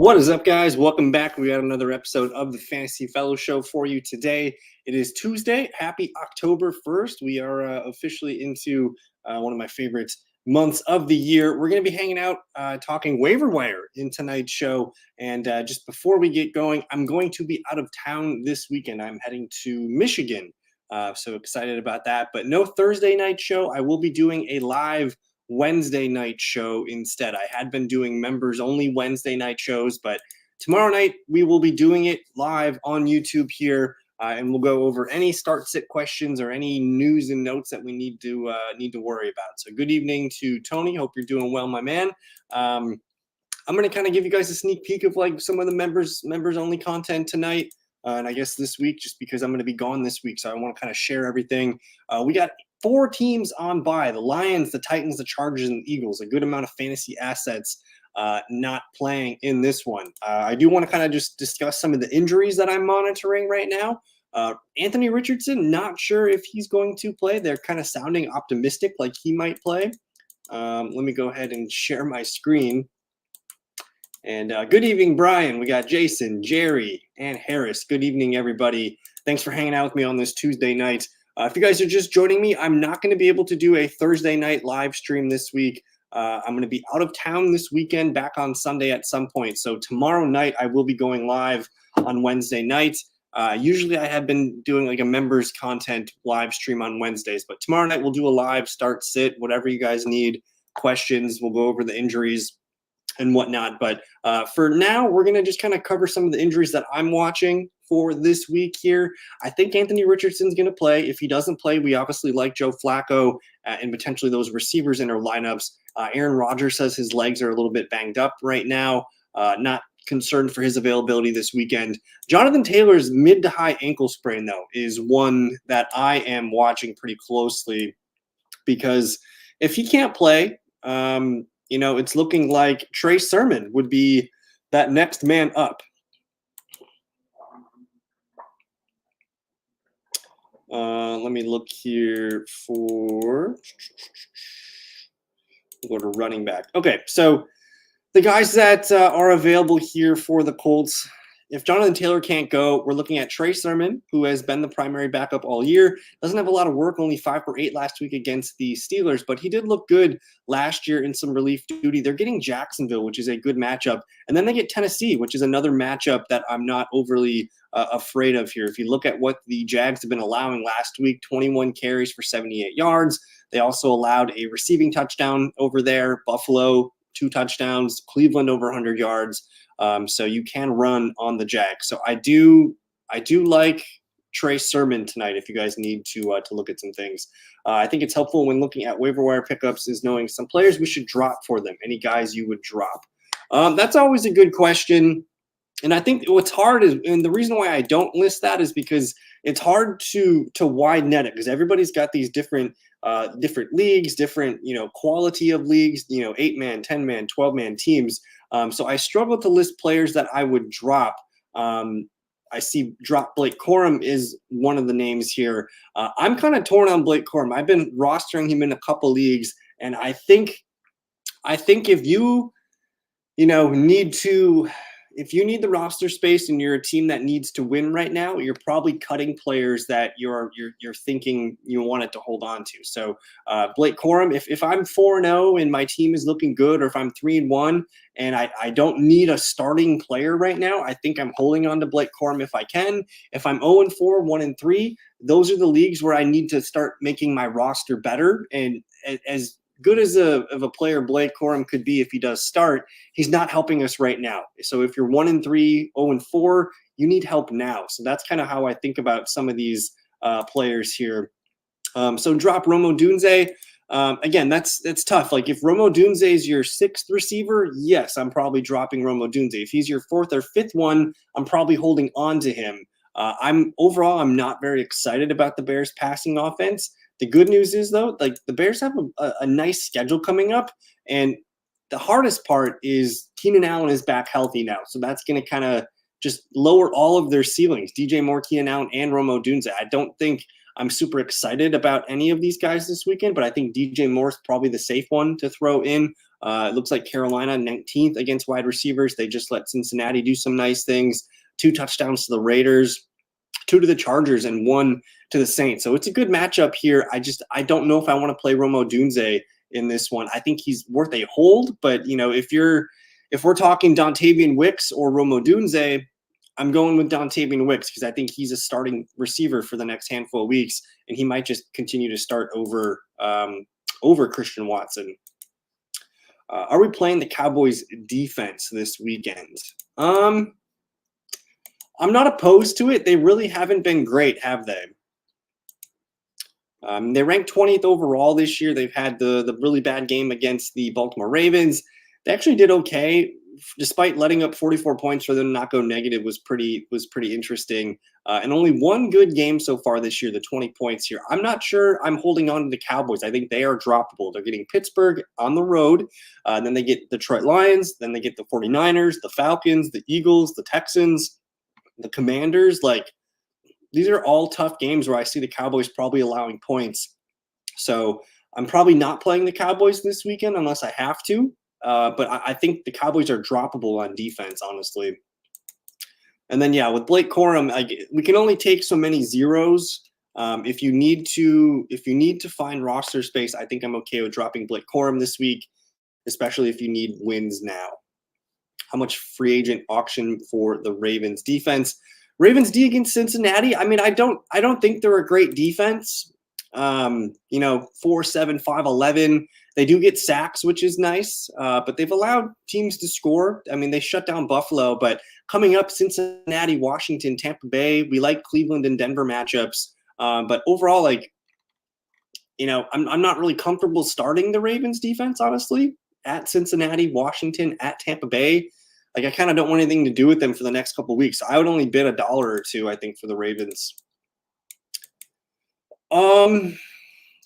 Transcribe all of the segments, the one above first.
What is up, guys? Welcome back. We got another episode of the Fantasy Fellow Show for you today. It is Tuesday. Happy October 1st. We are officially into one of my favorite months of the year. We're going to be hanging out talking waiver wire in tonight's show. And just before we get going, I'm going to be out of town this weekend. I'm heading to Michigan. So excited about that. But no Thursday night show. I will be doing a live Wednesday night show instead. I had been doing members only Wednesday night shows, but tomorrow night we will be doing it live on YouTube here, and we'll go over any start sit questions or any news and notes that we need to worry about. So good evening to Tony. Hope you're doing well, my man. I'm going to kind of give you guys a sneak peek of like some of the members only content tonight. And I guess this week, just because I'm going to be gone this week, so I want to kind of share everything. We got 4 teams on bye: the Lions, the Titans, the Chargers, and the Eagles. A good amount of fantasy assets not playing in this one. I do want to kind of just discuss some of the injuries that I'm monitoring right now. Anthony Richardson, not sure if he's going to play. They're kind of sounding optimistic like he might play. Let me go ahead and share my screen. And good evening, Brian. We got Jason, Jerry, and Harris. Good evening, everybody. Thanks for hanging out with me on this Tuesday night. If you guys are just joining me, I'm not going to be able to do a Thursday night live stream this week. I'm going to be out of town this weekend, back on Sunday at some point. So tomorrow night, I will be going live on Wednesday night. Usually I have been doing like a members content live stream on Wednesdays, but tomorrow night we'll do a live start sit, whatever you guys need, questions. We'll go over the injuries and whatnot. But for now, we're going to just kind of cover some of the injuries that I'm watching for this week here. I think Anthony Richardson's going to play. If he doesn't play, we obviously like Joe Flacco and potentially those receivers in our lineups. Aaron Rodgers says his legs are a little bit banged up right now. Not concerned for his availability this weekend. Jonathan Taylor's mid to high ankle sprain, though, is one that I am watching pretty closely, because if he can't play, it's looking like Trey Sermon would be that next man up. Let me look here for we'll go to running back. Okay, so the guys that are available here for the Colts, if Jonathan Taylor can't go, we're looking at Trey Sermon, who has been the primary backup all year. Doesn't have a lot of work, only 5 for 8 last week against the Steelers, but he did look good last year in some relief duty. They're getting Jacksonville, which is a good matchup. And then they get Tennessee, which is another matchup that I'm not overly afraid of here. If you look at what the Jags have been allowing last week, 21 carries for 78 yards. They also allowed a receiving touchdown over there. Buffalo, 2 touchdowns. Cleveland over 100 yards. So you can run on the Jags. So I do like Trey Sermon tonight if you guys need to look at some things. I think it's helpful when looking at waiver wire pickups is knowing some players we should drop for them. Any guys you would drop? That's always a good question. And I think what's hard is, and the reason why I don't list that is because it's hard to wide net it, because everybody's got these different leagues, different, quality of leagues, 8-man, 10-man, 12-man teams. So I struggle to list players that I would drop. I see drop Blake Corum is one of the names here. I'm kind of torn on Blake Corum. I've been rostering him in a couple leagues, and I think if you if you need the roster space and you're a team that needs to win right now, you're probably cutting players that you're thinking you wanted to hold on to. So Blake Corum, if I'm 4-0 and my team is looking good, or if I'm 3-1 and I don't need a starting player right now, I think I'm holding on to Blake Corum if I can. If I'm 0-4, 1-3, those are the leagues where I need to start making my roster better. And as good as of a player Blake Corum could be if he does start, he's not helping us right now. So if you're 1-3, 0-4, you need help now. So that's kind of how I think about some of these players here. So drop Rome Odunze. Again, that's tough. Like if Rome Odunze is your 6th receiver, yes, I'm probably dropping Rome Odunze. If he's your 4th or 5th one, I'm probably holding on to him. I'm not very excited about the Bears passing offense. The good news is, though, like the Bears have a nice schedule coming up, and the hardest part is Keenan Allen is back healthy now, so that's going to kind of just lower all of their ceilings. DJ Moore, Keenan Allen, and Rome Odunze. I don't think I'm super excited about any of these guys this weekend, but I think DJ Moore is probably the safe one to throw in It looks like Carolina 19th against wide receivers. They just let Cincinnati do some nice things. 2 touchdowns to the Raiders, 2 to the Chargers, and 1 to the Saints. So it's a good matchup here. I don't know if I want to play Rome Odunze in this one. I think he's worth a hold, but if we're talking Dontavian Wicks or Rome Odunze, I'm going with Dontavian Wicks because I think he's a starting receiver for the next handful of weeks, and he might just continue to start over Christian Watson. Are we playing the Cowboys defense this weekend? I'm not opposed to it. They really haven't been great, have they? They ranked 20th overall this year. They've had the really bad game against the Baltimore Ravens. They actually did okay, despite letting up 44 points for them to not go negative was pretty interesting. And only one good game so far this year, the 20 points here. I'm not sure I'm holding on to the Cowboys. I think they are droppable. They're getting Pittsburgh on the road. Then they get Detroit Lions. Then they get the 49ers, the Falcons, the Eagles, the Texans, the Commanders. Like, these are all tough games where I see the Cowboys probably allowing points. So I'm probably not playing the Cowboys this weekend unless I have to. But I think the Cowboys are droppable on defense, honestly. And then, yeah, with Blake Corum, we can only take so many zeros. If you need to find roster space, I think I'm okay with dropping Blake Corum this week, especially if you need wins now. How much free agent auction for the Ravens defense? Ravens D against Cincinnati. I mean, I don't think they're a great defense. 4-7, 5-11. They do get sacks, which is nice, but they've allowed teams to score. I mean, they shut down Buffalo, but coming up, Cincinnati, Washington, Tampa Bay. We like Cleveland and Denver matchups, but overall, I'm not really comfortable starting the Ravens defense, honestly, at Cincinnati, Washington, at Tampa Bay. I kind of don't want anything to do with them for the next couple of weeks. So I would only bid $1 or $2, I think, for the Ravens.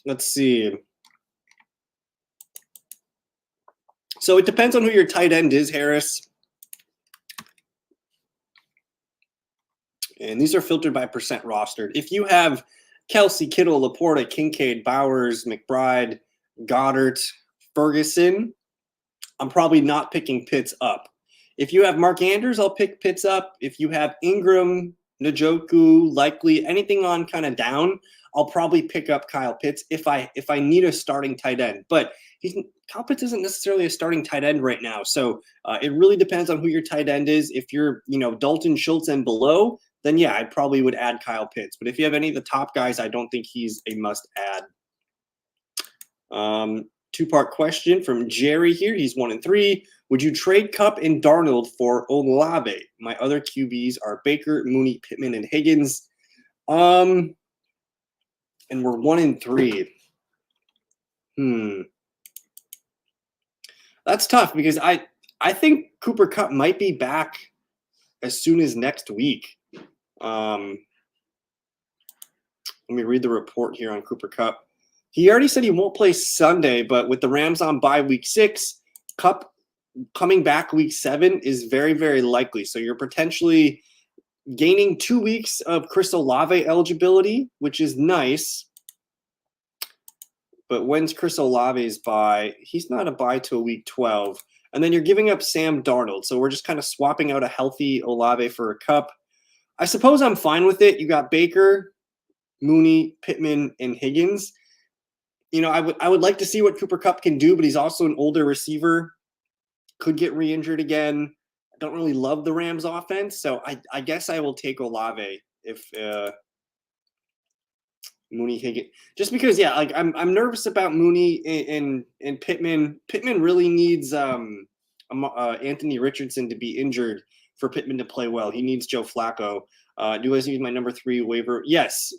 Let's see. So it depends on who your tight end is, Harris. And these are filtered by percent rostered. If you have Kelsey, Kittle, Laporta, Kincaid, Bowers, McBride, Goddard, Ferguson, I'm probably not picking Pitts up. If you have Mark Andrews, I'll pick Pitts up. If you have Ingram, Njoku, likely anything on kind of down, I'll probably pick up Kyle Pitts if I need a starting tight end. But Kyle Pitts isn't necessarily a starting tight end right now. So it really depends on who your tight end is. If you're, Dalton Schultz and below, then yeah, I probably would add Kyle Pitts. But if you have any of the top guys, I don't think he's a must add. Two-part question from Jerry here. He's 1-3. Would you trade Kupp and Darnold for Olave? My other QBs are Baker, Mooney, Pittman, and Higgins. And we're 1-3. That's tough because I think Cooper Kupp might be back as soon as next week. Let me read the report here on Cooper Kupp. He already said he won't play Sunday, but with the Rams on bye week 6, Kupp coming back week 7 is very, very likely. So you're potentially gaining 2 weeks of Chris Olave eligibility, which is nice. But when's Chris Olave's bye? He's not a bye till week 12. And then you're giving up Sam Darnold. So we're just kind of swapping out a healthy Olave for a Kupp. I suppose I'm fine with it. You got Baker, Mooney, Pittman, and Higgins. I would like to see what Cooper Kupp can do, but he's also an older receiver. Could get re-injured again. I don't really love the Rams offense, so I guess I will take Olave if Mooney, Higgins. Just because, yeah, I'm nervous about Mooney and Pittman. Pittman really needs Anthony Richardson to be injured for Pittman to play well. He needs Joe Flacco. Do you guys need my number 3 waiver? Yes.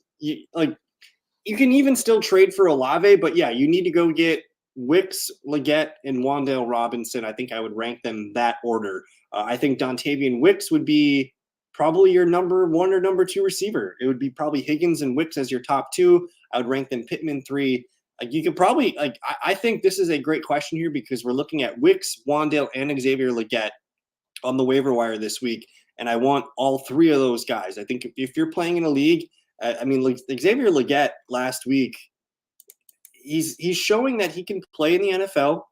You can even still trade for Olave, but yeah, you need to go get Wicks, Leggett, and Wan'Dale Robinson. I think I would rank them that order. I think Dontavian Wicks would be probably your number 1 or number 2 receiver. It would be probably Higgins and Wicks as your top 2. I would rank them Pittman 3. You could probably I think this is a great question here because we're looking at Wicks, Wan'Dale, and Xavier Leggett on the waiver wire this week, and I want all 3 of those guys. I think if you're playing in a league, Xavier Leggett last week, he's showing that he can play in the NFL.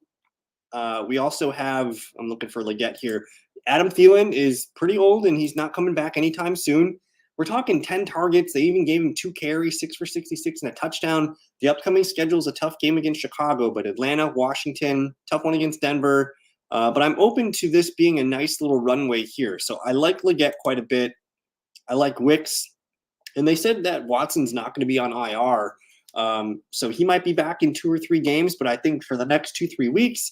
We also have, I'm looking for Leggett here. Adam Thielen is pretty old and he's not coming back anytime soon. We're talking 10 targets. They even gave him 2 carries, 6 for 66 and a touchdown. The upcoming schedule is a tough game against Chicago, but Atlanta, Washington, tough one against Denver. But I'm open to this being a nice little runway here. So I like Leggett quite a bit. I like Wicks. And they said that Watson's not going to be on IR. So he might be back in 2 or 3 games. But I think for the next 2-3 weeks,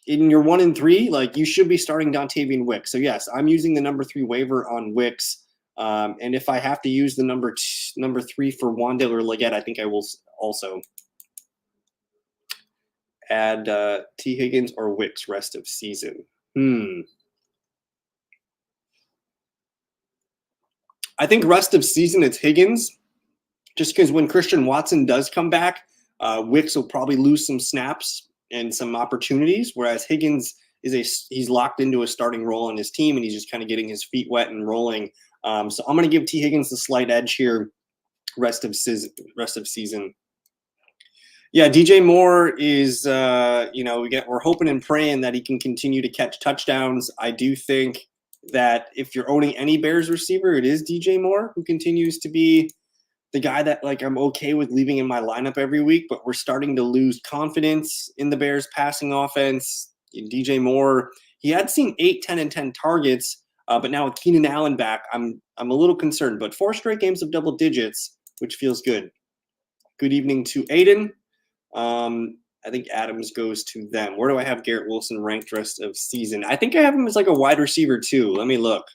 in your 1 and 3, like you should be starting Dontavian Wicks. So yes, I'm using the number 3 waiver on Wicks. And if I have to use the number 3 for Wandale or Leggett, I think I will also add T. Higgins or Wicks rest of season. I think rest of season it's Higgins, just because when Christian Watson does come back, Wicks will probably lose some snaps and some opportunities, whereas Higgins he's locked into a starting role on his team and he's just kind of getting his feet wet and rolling. So I'm going to give T. Higgins the slight edge here, rest of season. Yeah, DJ Moore is, we're hoping and praying that he can continue to catch touchdowns. I do think that if you're owning any Bears receiver, it is DJ Moore who continues to be the guy that like I'm okay with leaving in my lineup every week, but we're starting to lose confidence in the Bears passing offense. DJ Moore, he had seen 8, 10, and 10 targets, but now with Keenan Allen back, I'm a little concerned. But 4 straight games of double digits, which feels good. Good evening to Aiden. I think Adams goes to them. Where do I have Garrett Wilson ranked rest of season? I think I have him as like a wide receiver too. Let me look.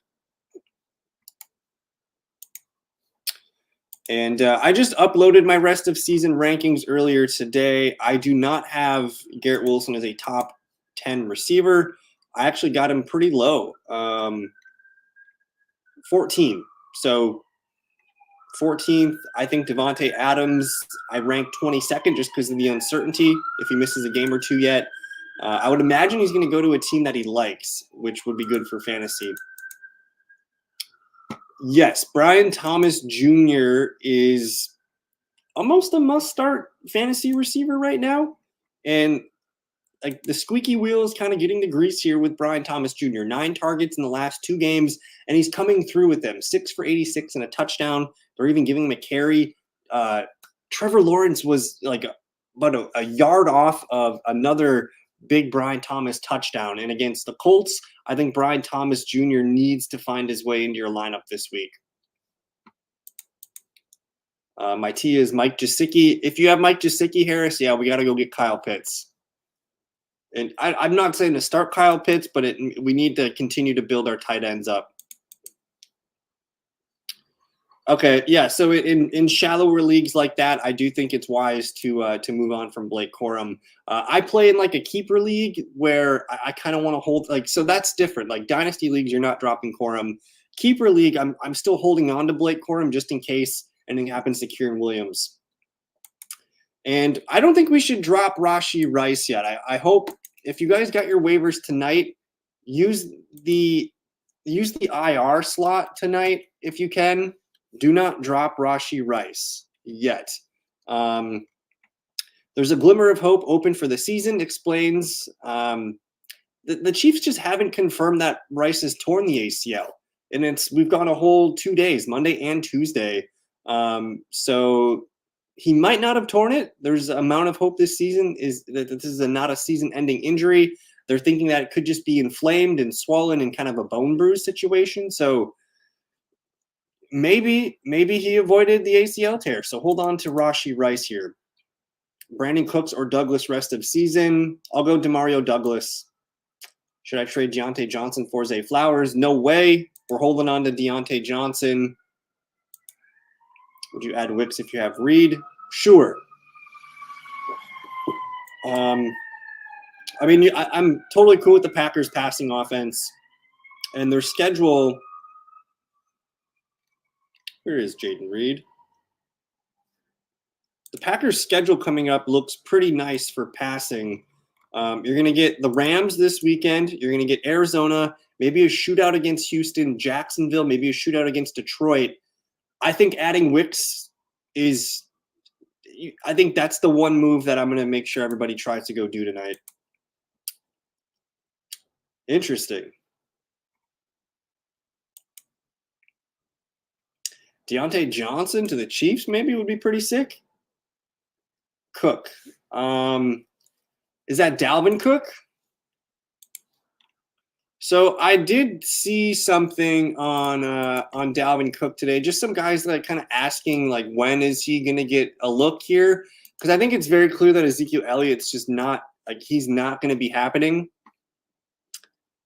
And I just uploaded my rest of season rankings earlier today. I do not have Garrett Wilson as a top 10 receiver. I actually got him pretty low, 14. So 14th, I think Devontae Adams, I ranked 22nd just because of the uncertainty if he misses a game or two yet. I would imagine he's going to go to a team that he likes, which would be good for fantasy. Yes, Brian Thomas Jr. is almost a must-start fantasy receiver right now. And like the squeaky wheel is kind of getting the grease here with Brian Thomas Jr. 9 targets in the last 2 games, and he's coming through with them. 6 for 86 and a touchdown. They're even giving him a carry. Trevor Lawrence was like about a yard off of another big Brian Thomas touchdown. And against the Colts, I think Brian Thomas Jr. needs to find his way into your lineup this week. My T is Mike Gesicki. If you have Mike Gesicki, Harris, yeah, we got to go get Kyle Pitts. And I'm not saying to start Kyle Pitts, but we need to continue to build our tight ends up. Okay, yeah. So in shallower leagues like that, I do think it's wise to move on from Blake Corum. I play in like a keeper league where I kind of want to hold so that's different. Like dynasty leagues, you're not dropping Corum. Keeper league, I'm still holding on to Blake Corum just in case anything happens to Kieran Williams. And I don't think we should drop Rashee Rice yet. I hope if you guys got your waivers tonight, use the IR slot tonight if you can. Do not drop Rashee Rice yet. There's a glimmer of hope open for the season, explains. The Chiefs just haven't confirmed that Rice has torn the ACL. And we've gone a whole 2 days, Monday and Tuesday. So he might not have torn it. There's an amount of hope this season is that this is not a season-ending injury. They're thinking that it could just be inflamed and swollen in kind of a bone bruise situation. So maybe he avoided the ACL tear. So hold on to Rashee Rice here. Brandon Cooks or Douglas rest of season. I'll go Demario Douglas. Should I trade Deontay Johnson for Zay Flowers? No way. We're holding on to Deontay Johnson. Would you add Wicks if you have Reed? Sure. I'm totally cool with the Packers passing offense and their schedule. Where is Jaden Reed? The Packers' schedule coming up looks pretty nice for passing. You're going to get the Rams this weekend. You're going to get Arizona, maybe a shootout against Houston, Jacksonville, maybe a shootout against Detroit. I think adding Wicks I think that's the one move that I'm going to make sure everybody tries to go do tonight. Interesting. Deontay Johnson to the Chiefs maybe would be pretty sick. Cook. Is that Dalvin Cook? So I did see something on Dalvin Cook today. Just some guys like kind of asking like, when is he going to get a look here? Because I think it's very clear that Ezekiel Elliott's just not like he's not going to be happening.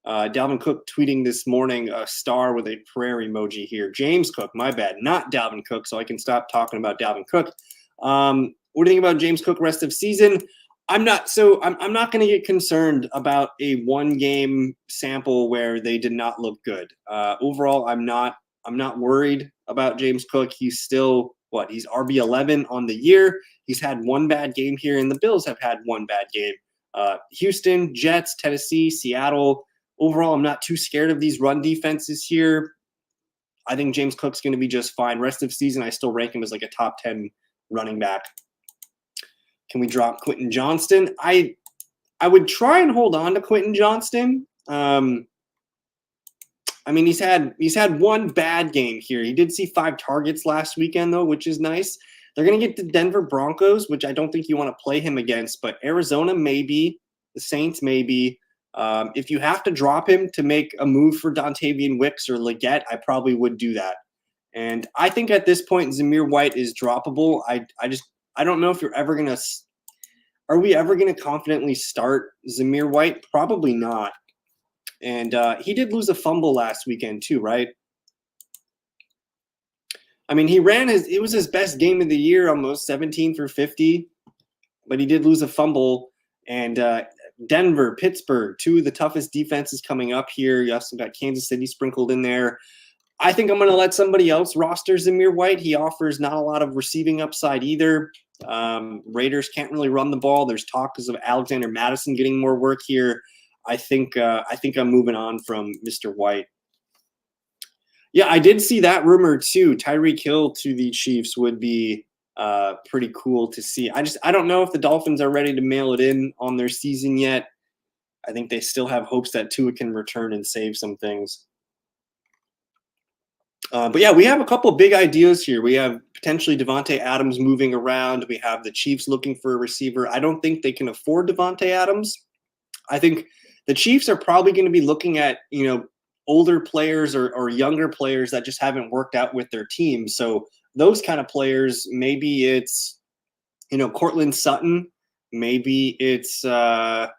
Dalvin Cook tweeting this morning a star with a prayer emoji here. James Cook, my bad, not Dalvin Cook. So I can stop talking about Dalvin Cook. What do you think about James Cook rest of season? I'm not going to get concerned about a one-game sample where they did not look good. Overall, I'm not worried about James Cook. He's still he's RB11 on the year. He's had one bad game here, and the Bills have had one bad game. Houston, Jets, Tennessee, Seattle. Overall, I'm not too scared of these run defenses here. I think James Cook's going to be just fine. Rest of season, I still rank him as like a top 10 running back. Can we drop Quentin Johnston? I would try and hold on to Quentin Johnston. I mean, he's had one bad game here. He did see 5 targets last weekend, though, which is nice. They're going to get the Denver Broncos, which I don't think you want to play him against, but Arizona maybe, the Saints maybe. If you have to drop him to make a move for Dontavian Wicks or Leggett, I probably would do that. And I think at this point, Zamir White is droppable. I don't know if you're ever going to – are we ever going to confidently start Zamir White? Probably not. And he did lose a fumble last weekend too, right? I mean, it was his best game of the year, almost 17 for 50. But he did lose a fumble. And Denver, Pittsburgh, 2 of the toughest defenses coming up here. You also got Kansas City sprinkled in there. I think I'm going to let somebody else roster Zamir White. He offers not a lot of receiving upside either. Raiders can't really run the ball. There's talks of Alexander Madison getting more work here. I think I'm moving on from Mr. White. Yeah, I did see that rumor too. Tyreek Hill to the Chiefs would be pretty cool to see. I don't know if the Dolphins are ready to mail it in on their season yet. I think they still have hopes that Tua can return and save some things. But yeah, we have a couple big ideas here. We have potentially Devontae Adams moving around. We have the Chiefs looking for a receiver. I don't think they can afford Devontae Adams. I think the Chiefs are probably going to be looking at, older players or younger players that just haven't worked out with their team. So those kind of players, maybe it's, Cortland Sutton. Maybe it's DeAndre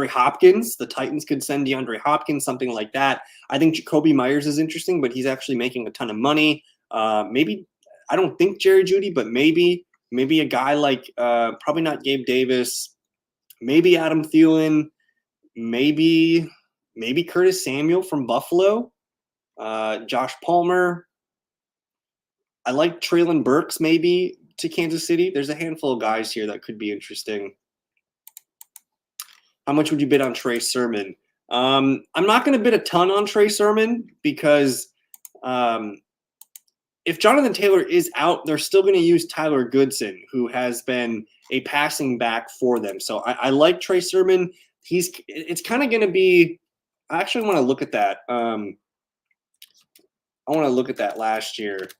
Hopkins. The Titans could send DeAndre Hopkins, something like that. I think Jacoby Myers is interesting, but he's actually making a ton of money. Maybe, I don't think Jerry Jeudy, but maybe a guy like probably not Gabe Davis, maybe Adam Thielen, maybe Curtis Samuel from Buffalo, Josh Palmer. I like Treylon Burks maybe to Kansas City. There's a handful of guys here that could be interesting. How much would you bid on Trey Sermon? I'm not going to bid a ton on Trey Sermon because if Jonathan Taylor is out, they're still going to use Tyler Goodson, who has been a passing back for them. So I like Trey Sermon. It's kind of going to be – I actually want to look at that. I want to look at that last year.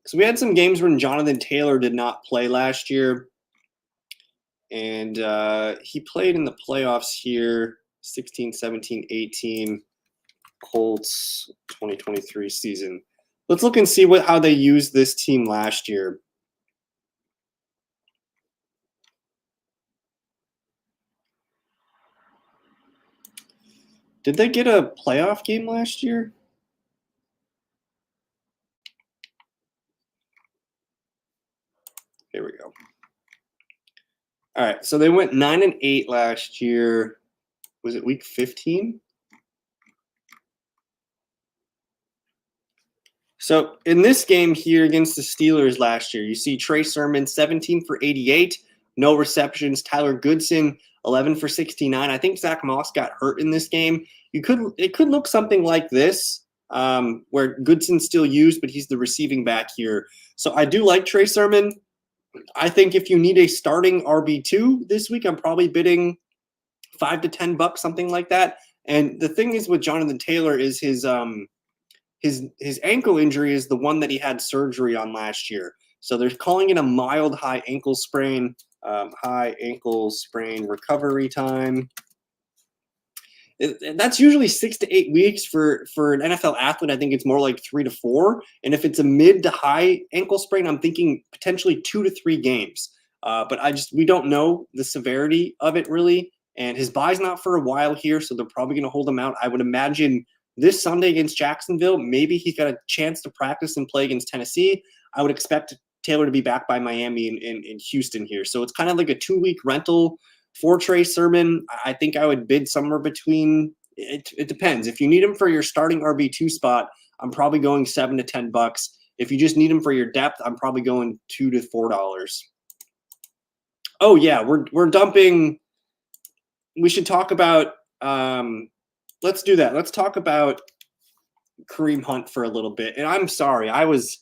So we had some games when Jonathan Taylor did not play last year. And he played in the playoffs here, 16, 17, 18, Colts 2023 season. Let's look and see how they used this team last year. Did they get a playoff game last year? Here we go. All right, so they went 9-8 last year. Was it week 15? So in this game here against the Steelers last year, you see Trey Sermon 17 for 88, no receptions. Tyler Goodson 11 for 69. I think Zach Moss got hurt in this game. It could look something like this, where Goodson's still used, but he's the receiving back here. So I do like Trey Sermon. I think if you need a starting RB2 this week, I'm probably bidding $5 to $10, something like that. And the thing is with Jonathan Taylor is his ankle injury is the one that he had surgery on last year. So they're calling it a mild high ankle sprain. High ankle sprain recovery time. That's usually 6 to 8 weeks for an NFL athlete. I think it's more like 3 to 4. And if it's a mid to high ankle sprain, I'm thinking potentially 2 to 3 games. But we don't know the severity of it really. And his bye's not for a while here, so they're probably going to hold him out. I would imagine this Sunday against Jacksonville, maybe he's got a chance to practice and play against Tennessee. I would expect Taylor to be back by Miami in Houston here. So it's kind of like a 2-week rental for Trey Sermon. I think I would bid somewhere between, it depends. If you need him for your starting RB2 spot, I'm probably going $7 to $10. If you just need him for your depth, I'm probably going $2 to $4. Oh yeah, we're dumping. We should talk about, let's do that. Let's talk about Kareem Hunt for a little bit. And I'm sorry, I was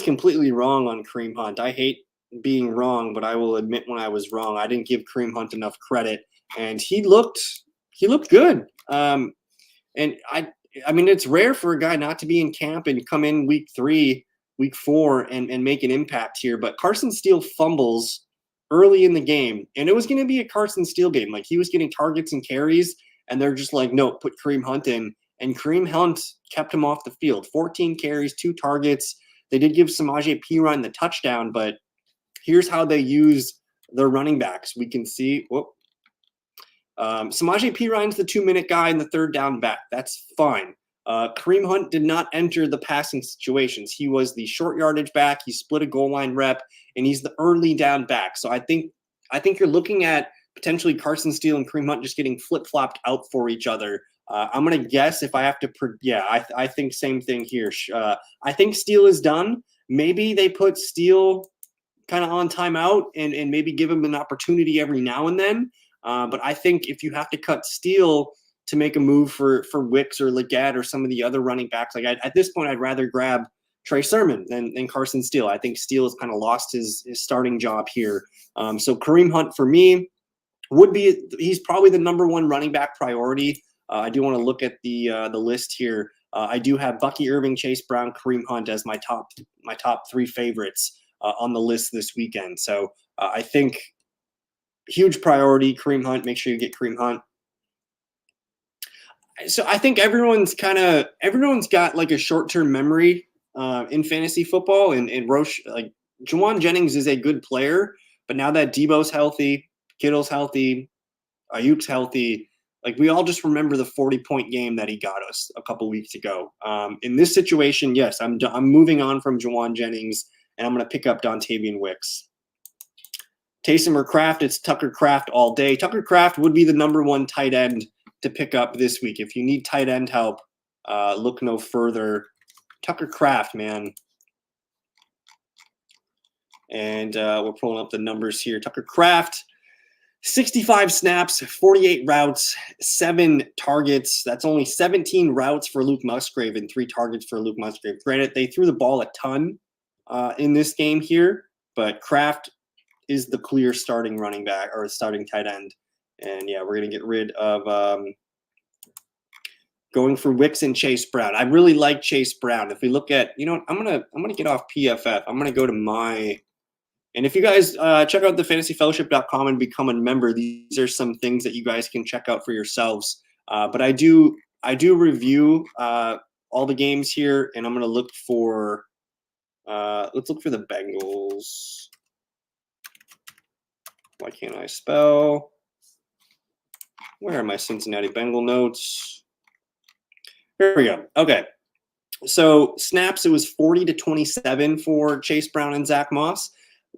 completely wrong on Kareem Hunt. I hate being wrong, but I will admit when I was wrong. I didn't give Kareem Hunt enough credit, and he looked good. And I mean, it's rare for a guy not to be in camp and come in week 3, week 4, and make an impact here. But Carson Steele fumbles early in the game, and it was going to be a Carson Steele game. Like, he was getting targets and carries, and they're just like, no, put Kareem Hunt in. And Kareem Hunt kept him off the field. 14 carries, 2 targets. They did give Samaje Perine the touchdown, but here's how they use their running backs. We can see, Samaje Perine's the 2-minute guy and the third down back. That's fine. Kareem Hunt did not enter the passing situations. He was the short yardage back. He split a goal line rep, and he's the early down back. So I think you're looking at potentially Carson Steele and Kareem Hunt just getting flip-flopped out for each other. I'm going to guess if I have to I think same thing here. I think Steele is done. Maybe they put Steele kind of on timeout and maybe give him an opportunity every now and then. But I think if you have to cut Steele to make a move for Wicks or Leggett or some of the other running backs, like at this point, I'd rather grab Trey Sermon than Carson Steele. I think Steele has kind of lost his starting job here. So Kareem Hunt for me he's probably the number 1 running back priority. I do want to look at the list here. I do have Bucky Irving, Chase Brown, Kareem Hunt as my top 3 favorites on the list this weekend. So I think huge priority, Kareem Hunt. Make sure you get Kareem Hunt. So I think everyone's got like a short-term memory in fantasy football, and Roche, like Juwan Jennings is a good player, but now that Debo's healthy, Kittle's healthy, Ayuk's healthy, like we all just remember the 40-point game that he got us a couple weeks ago. In this situation, yes, I'm moving on from Juwan Jennings, and I'm going to pick up Dontavian Wicks. Taysom or Kraft, it's Tucker Kraft all day. Tucker Kraft would be the number 1 tight end to pick up this week. If you need tight end help, look no further. Tucker Kraft, man. And we're pulling up the numbers here. Tucker Kraft, 65 snaps, 48 routes, 7 targets. That's only 17 routes for Luke Musgrave and 3 targets for Luke Musgrave. Granted, they threw the ball a ton in this game here, but Kraft is the clear starting running back or starting tight end. And yeah, we're going to get rid of going for Wicks and Chase Brown. I really like Chase Brown. If we look at, I'm going to get off PFF. I'm going to go to and if you guys check out the fantasyfellowship.com and become a member, these are some things that you guys can check out for yourselves. But I do review all the games here, and I'm going to look for, let's look for the Bengals. Why can't I spell? Where are my Cincinnati Bengal notes? Here we go. Okay. So snaps, it was 40 to 27 for Chase Brown and Zach Moss.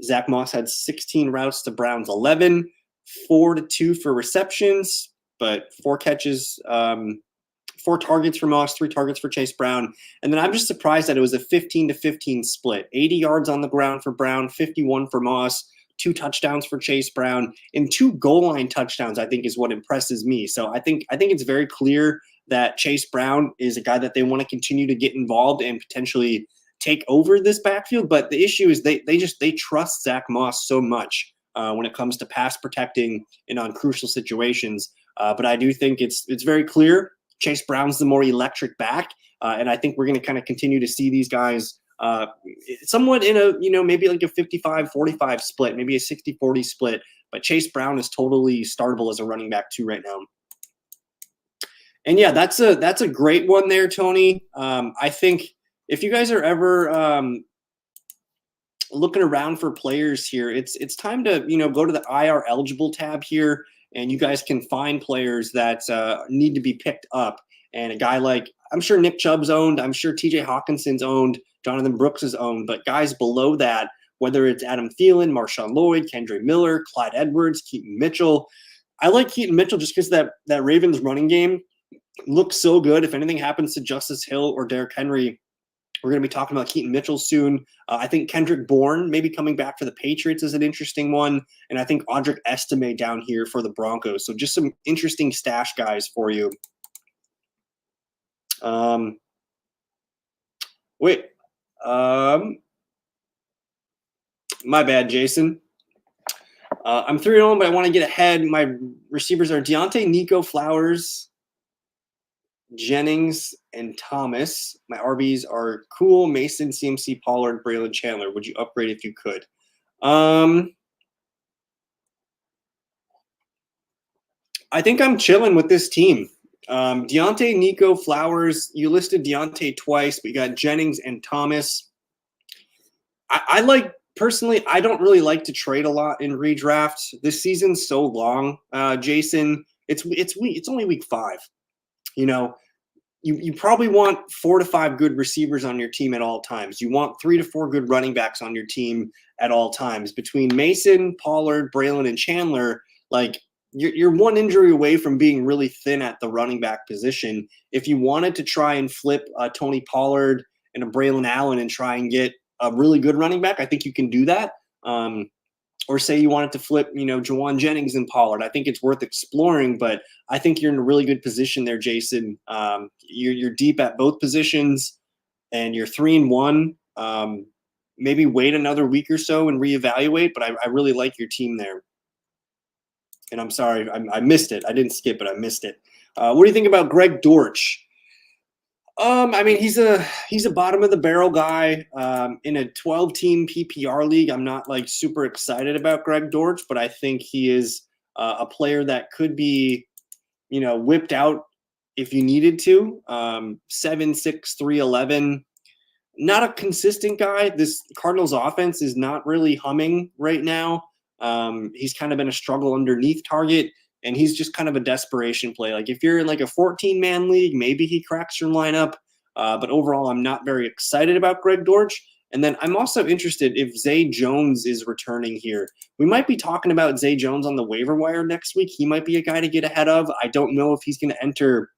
Zach Moss had 16 routes to Brown's 11, 4 to 2 for receptions, but 4 catches, 4 targets for Moss, 3 targets for Chase Brown. And then I'm just surprised that it was a 15 to 15 split. 80 yards on the ground for Brown, 51 for Moss, 2 touchdowns for Chase Brown, and 2 goal line touchdowns, I think, is what impresses me. So I think it's very clear that Chase Brown is a guy that they want to continue to get involved and potentially take over this backfield. But the issue is they trust Zach Moss so much. when it comes to pass protecting and on crucial situations. But I do think it's very clear Chase Brown's the more electric back, and I think we're going to kind of continue to see these guys somewhat in a, maybe like a 55-45 split, maybe a 60-40 split. But Chase Brown is totally startable as a running back too right now. And yeah, that's a great one there, Tony. I think if you guys are ever looking around for players here, it's time to go to the IR eligible tab here, and you guys can find players that need to be picked up. And a guy like, I'm sure Nick Chubb's owned, I'm sure TJ Hawkinson's owned, Jonathan Brooks is owned, but guys below that, whether it's Adam Thielen, Marshawn Lloyd, Kendre Miller, Clyde Edwards, Keaton Mitchell. I like Keaton Mitchell just because that Ravens running game looks so good. If anything happens to Justice Hill or Derrick Henry, we're going to be talking about Keaton Mitchell soon. I think Kendrick Bourne maybe coming back for the Patriots is an interesting one. And I think Audric Estime down here for the Broncos. So just some interesting stash guys for you. My bad, Jason. I'm 3-0, but I want to get ahead. My receivers are Deontay, Nico, Flowers, Jennings, and Thomas. My RBs are Cool, Mason, CMC, Pollard, Braylon, Chandler. Would you upgrade if you could? I think I'm chilling with this team. Deontay, Nico, Flowers. You listed Deontay twice, but you got Jennings and Thomas. I like, personally, I don't really like to trade a lot in redraft. This season's so long, Jason. It's only week 5. You probably want 4 to 5 good receivers on your team at all times. You want 3 to 4 good running backs on your team at all times. Between Mason, Pollard, Braylon, and Chandler, like you're one injury away from being really thin at the running back position. If you wanted to try and flip Tony Pollard and a Braylon Allen and try and get a really good running back, I think you can do that. Or say you wanted to flip, Jawan Jennings and Pollard. I think it's worth exploring, but I think you're in a really good position there, Jason. You're deep at both positions, and you're 3-1. Maybe wait another week or so and reevaluate, but I really like your team there. And I'm sorry, I missed it. I didn't skip it. I missed it. What do you think about Greg Dortch? I mean, he's a bottom of the barrel guy in a 12-team PPR league. I'm not like super excited about Greg Dortch, but I think he is a player that could be, whipped out if you needed to. 7'6", 311. Not a consistent guy. This Cardinals offense is not really humming right now. He's kind of been a struggle underneath target. And he's just kind of a desperation play. Like if you're in like a 14-man league, maybe he cracks your lineup. But overall, I'm not very excited about Greg Dortch. And then I'm also interested if Zay Jones is returning here. We might be talking about Zay Jones on the waiver wire next week. He might be a guy to get ahead of. I don't know if he's going to enter,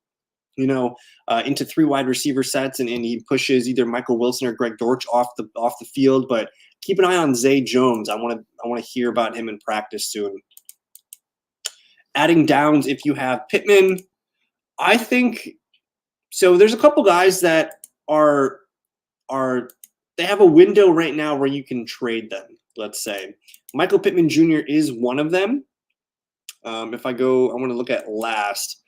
into 3 wide receiver sets and he pushes either Michael Wilson or Greg Dortch off the field. But keep an eye on Zay Jones. I want to hear about him in practice soon. Adding downs if you have Pittman. I think so. There's a couple guys that are they have a window right now where you can trade them. Let's say Michael Pittman Jr. is one of them. If I want to look at last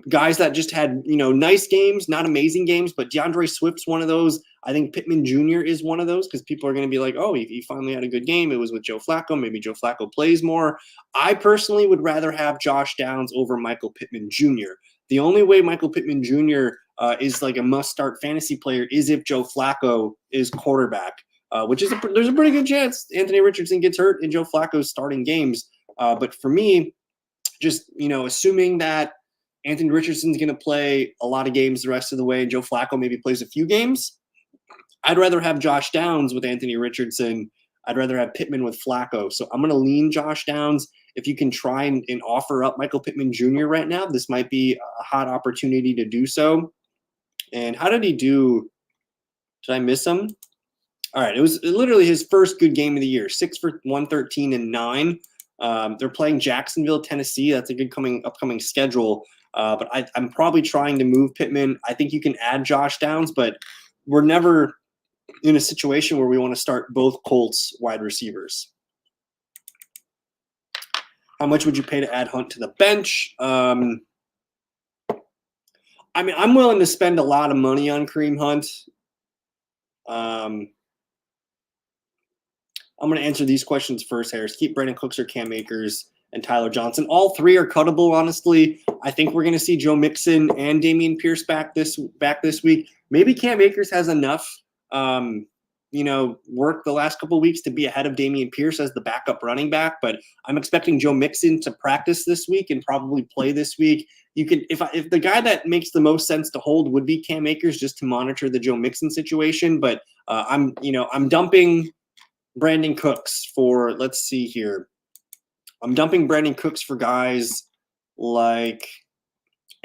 guys that just had nice games, not amazing games, but DeAndre Swift's one of those. I think Pittman Jr. is one of those because people are going to be like, oh, he finally had a good game. It was with Joe Flacco. Maybe Joe Flacco plays more. I personally would rather have Josh Downs over Michael Pittman Jr. The only way Michael Pittman Jr. Is like a must-start fantasy player is if Joe Flacco is quarterback, which is there's a pretty good chance Anthony Richardson gets hurt in Joe Flacco's starting games. But for me, just assuming that Anthony Richardson's going to play a lot of games the rest of the way, and Joe Flacco maybe plays a few games, I'd rather have Josh Downs with Anthony Richardson. I'd rather have Pittman with Flacco. So I'm going to lean Josh Downs. If you can try and offer up Michael Pittman Jr. right now, this might be a hot opportunity to do so. And how did he do? Did I miss him? All right. It was literally his first good game of the year, 6 for 113 and 9. They're playing Jacksonville, Tennessee. That's a good upcoming schedule. But I'm probably trying to move Pittman. I think you can add Josh Downs, but we're never in a situation where we want to start both Colts wide receivers. How much would you pay to add Hunt to the bench? I mean, I'm willing to spend a lot of money on Kareem Hunt. I'm going to answer these questions first, Harris. Keep Brandon Cooks or Cam Akers and Tyler Johnson. All three are cuttable, honestly. I think we're going to see Joe Mixon and Dameon Pierce back this week. Maybe Cam Akers has enough, work the last couple of weeks to be ahead of Dameon Pierce as the backup running back. But I'm expecting Joe Mixon to practice this week and probably play this week. You could, if the guy that makes the most sense to hold would be Cam Akers, just to monitor the Joe Mixon situation. But I'm dumping Brandon Cooks for, let's see here. I'm dumping Brandon Cooks for guys like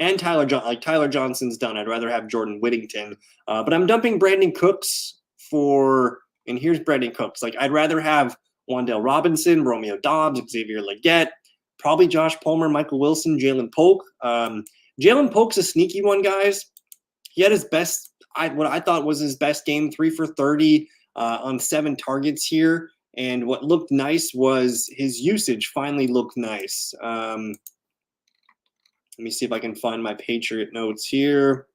Tyler Johnson's done. I'd rather have Jordan Whittington. But I'm dumping Brandon Cooks for, and here's Brandon Cooks. Like, I'd rather have Wan'Dale Robinson, Romeo Doubs, Xavier Legette, probably Josh Palmer, Michael Wilson, Jalen Polk. Jalen Polk's a sneaky one, guys. He had his best, what I thought was his best game, 3 for 30 on 7 targets here. And what looked nice was his usage finally looked nice. Let me see if I can find my Patriot notes here.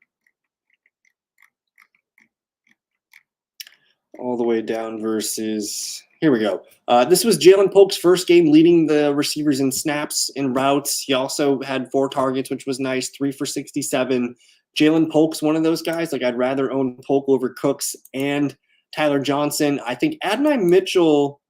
All the way down versus, here we go. This was Jalen Polk's first game leading the receivers in snaps and routes. He also had 4 targets, which was nice, 3 for 67. Jalen Polk's one of those guys. Like, I'd rather own Polk over Cooks and Tyler Johnson. I think Adonai Mitchell,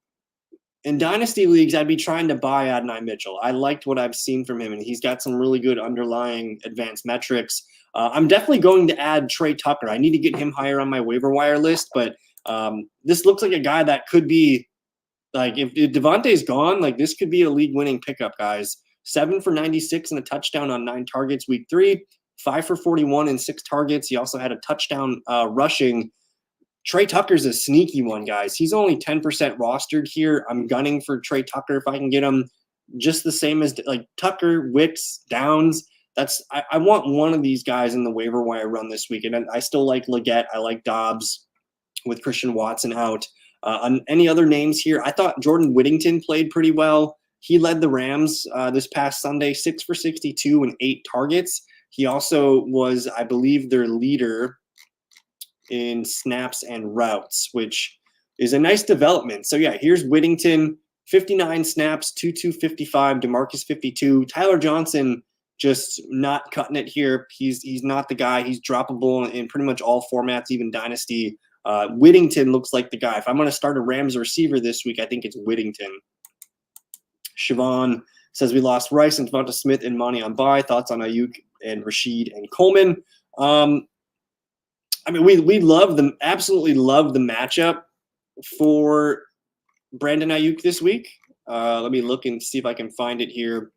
in dynasty leagues, I'd be trying to buy Adonai Mitchell. I liked what I've seen from him, and he's got some really good underlying advanced metrics. I'm definitely going to add Trey Tucker. I need to get him higher on my waiver wire list, but this looks like a guy that could be, like, if Devontae's gone, like, this could be a league-winning pickup, guys. 7 for 96 and a touchdown on 9 targets week 3, 5 for 41 and 6 targets. He also had a touchdown rushing. Trey Tucker's a sneaky one, guys. He's only 10% rostered here. I'm gunning for Trey Tucker if I can get him just the same as, like, Tucker, Wicks, Downs. I want one of these guys in the waiver wire run this week. And I still like Legette. I like Dobbs with Christian Watson out. On any other names here, I thought Jordan Whittington played pretty well. He led the Rams this past Sunday, 6 for 62 and 8 targets. He also was, I believe, their leader in snaps and routes, which is a nice development. So yeah, here's Whittington, 59 snaps, 255, DeMarcus 52. Tyler Johnson just not cutting it here. He's not the guy. He's droppable in pretty much all formats, even dynasty. Whittington looks like the guy. If I'm going to start a Rams receiver this week, I think it's Whittington. Siobhan says we lost Rice and Devonta Smith and Monty on bye. Thoughts on Ayuk and Rashid and Coleman? I mean, we absolutely love the matchup for Brandon Ayuk this week. Let me look and see if I can find it here.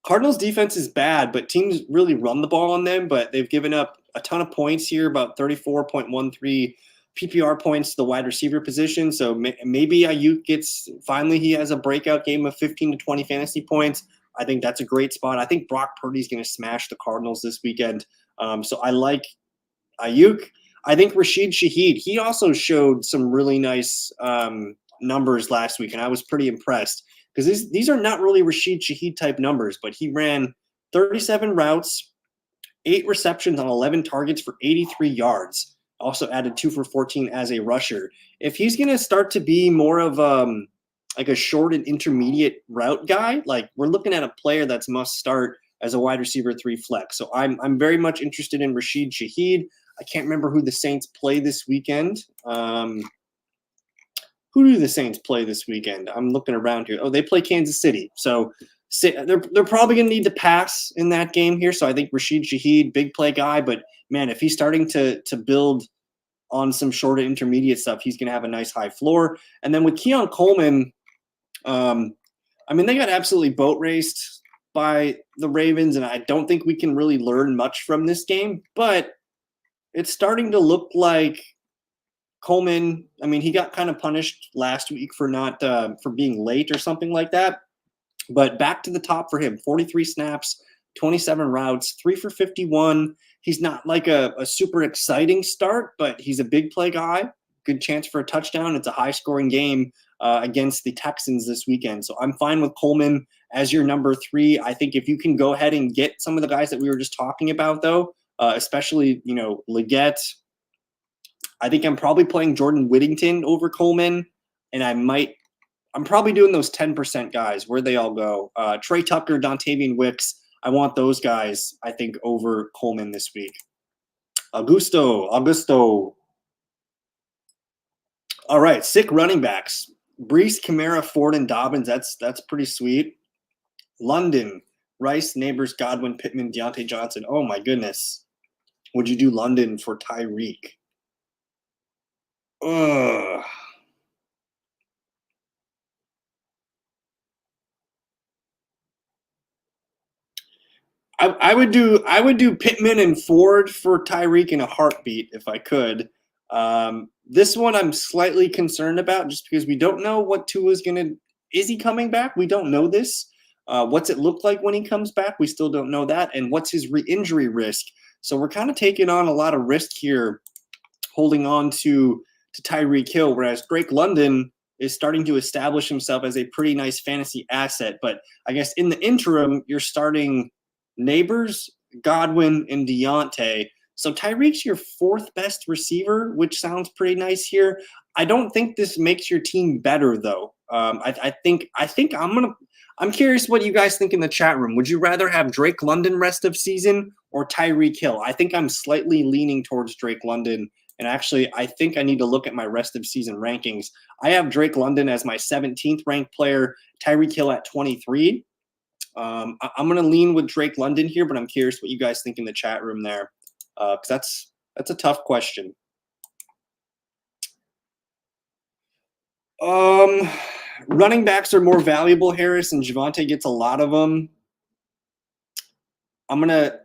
Cardinals defense is bad, but teams really run the ball on them, but they've given up a ton of points here, about 34.13 PPR points to the wide receiver position. So maybe Ayuk he has a breakout game of 15 to 20 fantasy points. I think that's a great spot. I think Brock Purdy's going to smash the Cardinals this weekend. So I like Ayuk. I think Rashid Shaheed, he also showed some really nice numbers last week, and I was pretty impressed because these are not really Rashid Shaheed type numbers, but he ran 37 routes, 8 receptions on 11 targets for 83 yards. Also added 2 for 14 as a rusher. If he's going to start to be more of like a short and intermediate route guy, like, we're looking at a player that's must start as a wide receiver 3 flex. So I'm very much interested in Rashid Shaheed. I can't remember who the Saints play this weekend. Who do the Saints play this weekend? I'm looking around here. Oh, they play Kansas City. So they're probably going to need to pass in that game here. So I think Rashid Shaheed, big play guy. But, man, if he's starting to build on some short and intermediate stuff, he's going to have a nice high floor. And then with Keon Coleman, I mean, they got absolutely boat raced by the Ravens, and I don't think we can really learn much from this game. But it's starting to look like Coleman, I mean, he got kind of punished last week for not for being late or something like that. But back to the top for him, 43 snaps, 27 routes, 3 for 51. He's not like a super exciting start, but he's a big play guy good chance for a touchdown. It's a high-scoring game against the Texans this weekend. So I'm fine with Coleman as your number 3. I think if you can go ahead and get some of the guys that we were just talking about, though, especially, Leggett, I think I'm probably playing Jordan Whittington over Coleman, and I'm probably doing those 10% guys. Where'd they all go? Trey Tucker, Dontavian Wicks. I want those guys, I think, over Coleman this week. Augusto. All right, sick running backs. Brees, Kamara, Ford, and Dobbins. That's pretty sweet. London, Rice, Neighbors, Godwin, Pittman, Deontay Johnson. Oh, my goodness. Would you do London for Tyreek? Ugh. I would do Pittman and Ford for Tyreek in a heartbeat if I could. This one I'm slightly concerned about just because we don't know what Tua's gonna. Is he coming back? We don't know this. What's it look like when he comes back? We still don't know that. And what's his re-injury risk? So we're kind of taking on a lot of risk here, holding on to Tyreek Hill, whereas Drake London is starting to establish himself as a pretty nice fantasy asset. But I guess in the interim, you're starting Neighbors, Godwin, and Deontay. So Tyreek's your 4th best receiver, which sounds pretty nice here. I don't think this makes your team better, though. I think I'm curious what you guys think in the chat room. Would you rather have Drake London rest of season or Tyreek Hill? I think I'm slightly leaning towards Drake London. And actually, I think I need to look at my rest of season rankings. I have Drake London as my 17th ranked player, Tyreek Hill at 23. I'm going to lean with Drake London here, but I'm curious what you guys think in the chat room there, because that's a tough question. Running backs are more valuable, Harris, and Javonte gets a lot of them. I'm gonna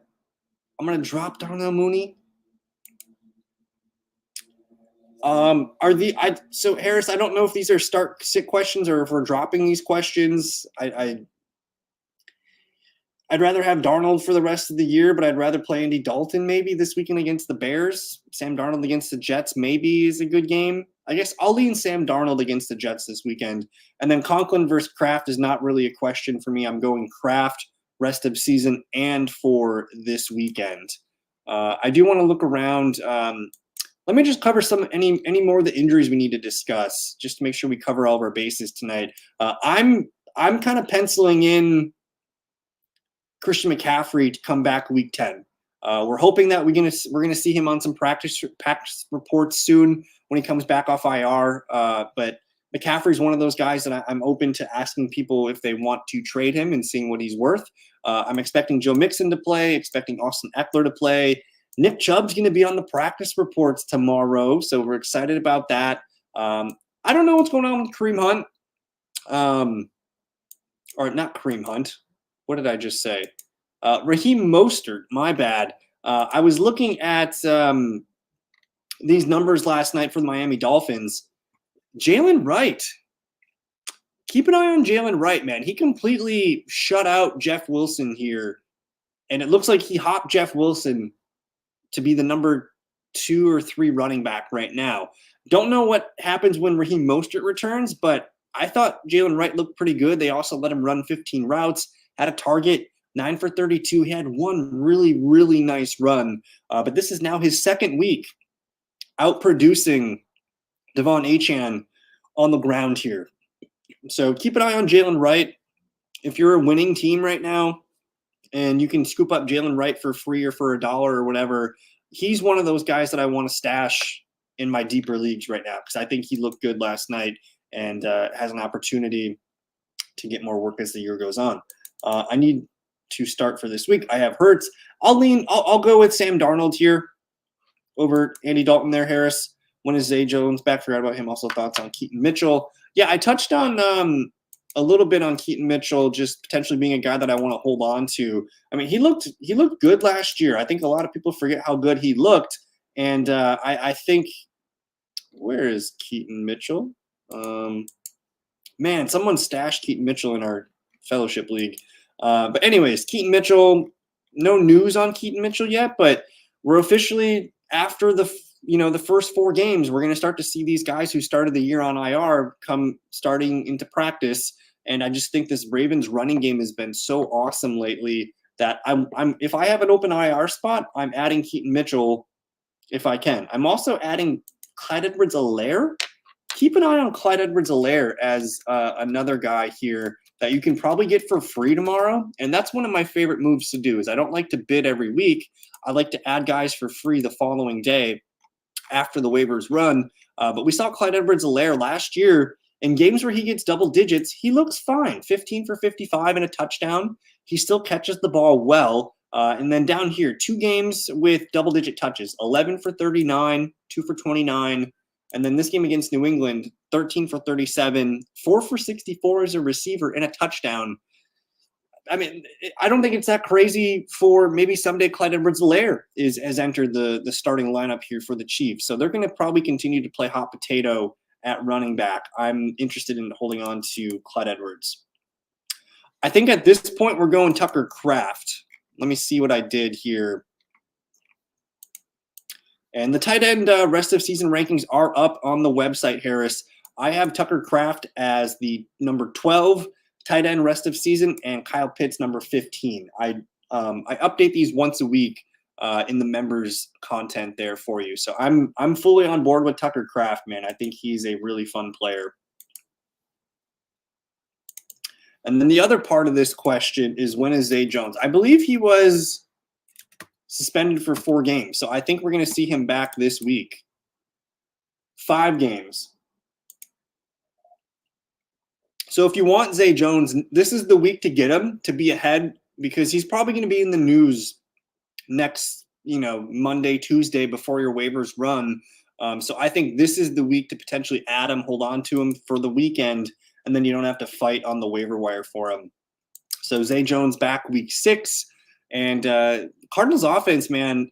drop Darnell Mooney. So Harris, I don't know if these are sit questions or if we're dropping these questions. I'd rather have Darnold for the rest of the year, but I'd rather play Andy Dalton maybe this weekend against the Bears. Sam Darnold against the Jets maybe is a good game. I guess I'll lean Sam Darnold against the Jets this weekend. And then Conklin versus Kraft is not really a question for me. I'm going Kraft rest of season and for this weekend. I do want to look around. Let me just cover any more of the injuries we need to discuss, just to make sure we cover all of our bases tonight. I'm kind of penciling in Christian McCaffrey to come back week 10. We're hoping that we're gonna see him on some practice reports soon when he comes back off IR. But McCaffrey's one of those guys that I'm open to asking people if they want to trade him and seeing what he's worth. I'm expecting Joe Mixon to play, expecting Austin Eckler to play. Nick Chubb's going to be on the practice reports tomorrow, so we're excited about that. I don't know what's going on with Kareem Hunt. Or not Kareem Hunt. What did I just say? Raheem Mostert, my bad. I was looking at these numbers last night for the Miami Dolphins. Jalen Wright. Keep an eye on Jalen Wright, man. He completely shut out Jeff Wilson here, and it looks like he hopped Jeff Wilson to be the number 2 or 3 running back right now. Don't know what happens when Raheem Mostert returns, but I thought Jalen Wright looked pretty good. They also let him run 15 routes, had a target, 9 for 32. He had one really, really nice run. But this is now his second week outproducing Devon Achane on the ground here. So keep an eye on Jalen Wright. If you're a winning team right now and you can scoop up Jalen Wright for free or for $1 or whatever, he's one of those guys that I want to stash in my deeper leagues right now because I think he looked good last night and has an opportunity to get more work as the year goes on. I need to start for this week. I have Hurts. I'll go with Sam Darnold here over Andy Dalton there, Harris. When is Zay Jones back? Forgot about him. Also thoughts on Keaton Mitchell. Yeah, I touched on a little bit on Keaton Mitchell, just potentially being a guy that I want to hold on to. I mean, he looked good last year. I think a lot of people forget how good he looked. And I think, where is Keaton Mitchell? Man, someone stashed Keaton Mitchell in our fellowship league. But anyways, Keaton Mitchell, no news on Keaton Mitchell yet, but we're officially after the the first 4 games, we're going to start to see these guys who started the year on IR come starting into practice. And I just think this Ravens running game has been so awesome lately that I'm if I have an open IR spot, I'm adding Keaton Mitchell if I can. I'm also adding Clyde Edwards-Helaire. Keep an eye on Clyde Edwards-Helaire as another guy here that you can probably get for free tomorrow. And that's one of my favorite moves to do is I don't like to bid every week. I like to add guys for free the following day after the waivers run. But we saw Clyde Edwards-Helaire last year in games where he gets double digits. He looks fine, 15 for 55 and a touchdown. He still catches the ball well. And then down here, 2 games with double-digit touches, 11 for 39, 2 for 29. And then this game against New England, 13 for 37, 4 for 64 as a receiver and a touchdown. I mean, I don't think it's that crazy for maybe someday Clyde Edwards-Helaire has entered the starting lineup here for the Chiefs. So they're going to probably continue to play hot potato at running back. I'm interested in holding on to Clyde Edwards. I think at this point we're going Tucker Kraft. Let me see what I did here. And the tight end rest of season rankings are up on the website, Harris. I have Tucker Kraft as the number 12 tight end rest of season and Kyle Pitts number 15. I update these once a week in the members content there for you. So I'm fully on board with Tucker Kraft, man. I think he's a really fun player. And then the other part of this question is, when is Zay Jones? I believe he was suspended for 4 games. So I think we're going to see him back this week. 5 games. So if you want Zay Jones, this is the week to get him to be ahead, because he's probably going to be in the news next, Monday, Tuesday before your waivers run. So I think this is the week to potentially add him, hold on to him for the weekend, and then you don't have to fight on the waiver wire for him. So Zay Jones back week 6. And Cardinals offense, man,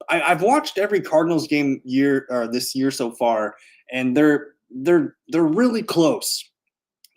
I've watched every Cardinals game this year so far, and they're really close.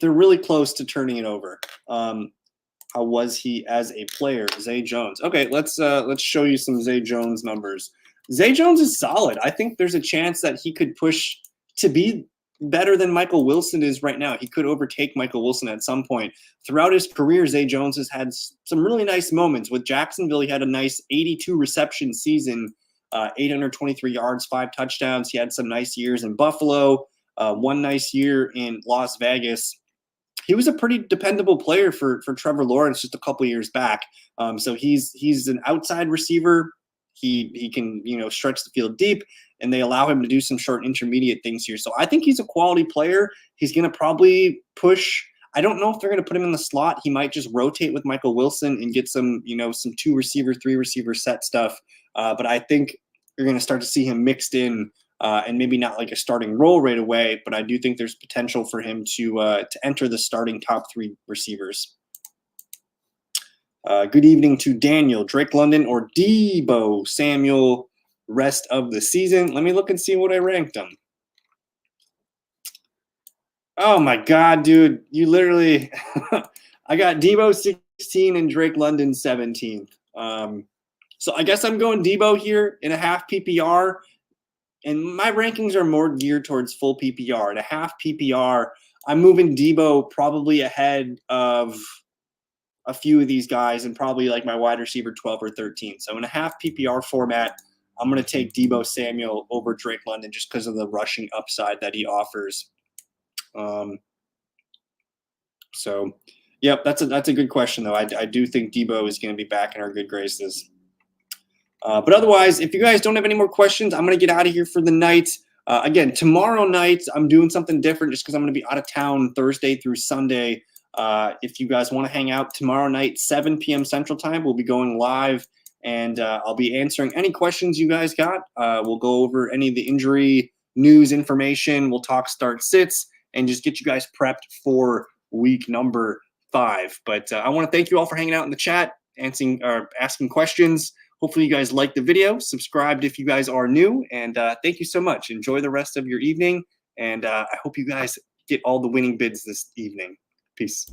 They're really close to turning it over. How was he as a player, Zay Jones? Okay, let's show you some Zay Jones numbers. Zay Jones is solid. I think there's a chance that he could push to be better than Michael Wilson is right now. He could overtake Michael Wilson at some point. Throughout his career, Zay Jones has had some really nice moments. With Jacksonville, he had a nice 82 reception season, 823 yards, 5 touchdowns. He had some nice years in Buffalo, one nice year in Las Vegas. He was a pretty dependable player for Trevor Lawrence just a couple years back. So he's an outside receiver. He can stretch the field deep, and they allow him to do some short intermediate things here. So I think he's a quality player. He's going to probably push. I don't know if they're going to put him in the slot. He might just rotate with Michael Wilson and get some 2 receiver, 3 receiver set stuff. But I think you're going to start to see him mixed in, and maybe not like a starting role right away. But I do think there's potential for him to enter the starting top 3 receivers. Good evening to Daniel. Drake London or Deebo Samuel rest of the season? Let me look and see what I ranked them. Oh my God, dude. You literally I got Deebo 16 and Drake London 17th. So I guess I'm going Deebo here in a half PPR. And my rankings are more geared towards full PPR. In a half PPR, I'm moving Deebo probably ahead of a few of these guys, and probably like my wide receiver 12 or 13. So in a half PPR format, I'm going to take Deebo Samuel over Drake London just because of the rushing upside that he offers. So, yep, that's a good question, though. I do think Deebo is going to be back in our good graces. But otherwise, if you guys don't have any more questions, I'm going to get out of here for the night. Again, tomorrow night, I'm doing something different just because I'm going to be out of town Thursday through Sunday. If you guys want to hang out tomorrow night, 7 p.m. Central Time, we'll be going live, and I'll be answering any questions you guys got. We'll go over any of the injury news information. We'll talk start sits and just get you guys prepped for week number 5. But I want to thank you all for hanging out in the chat, asking questions. Hopefully you guys liked the video. Subscribed if you guys are new, and thank you so much. Enjoy the rest of your evening, and I hope you guys get all the winning bids this evening. Peace.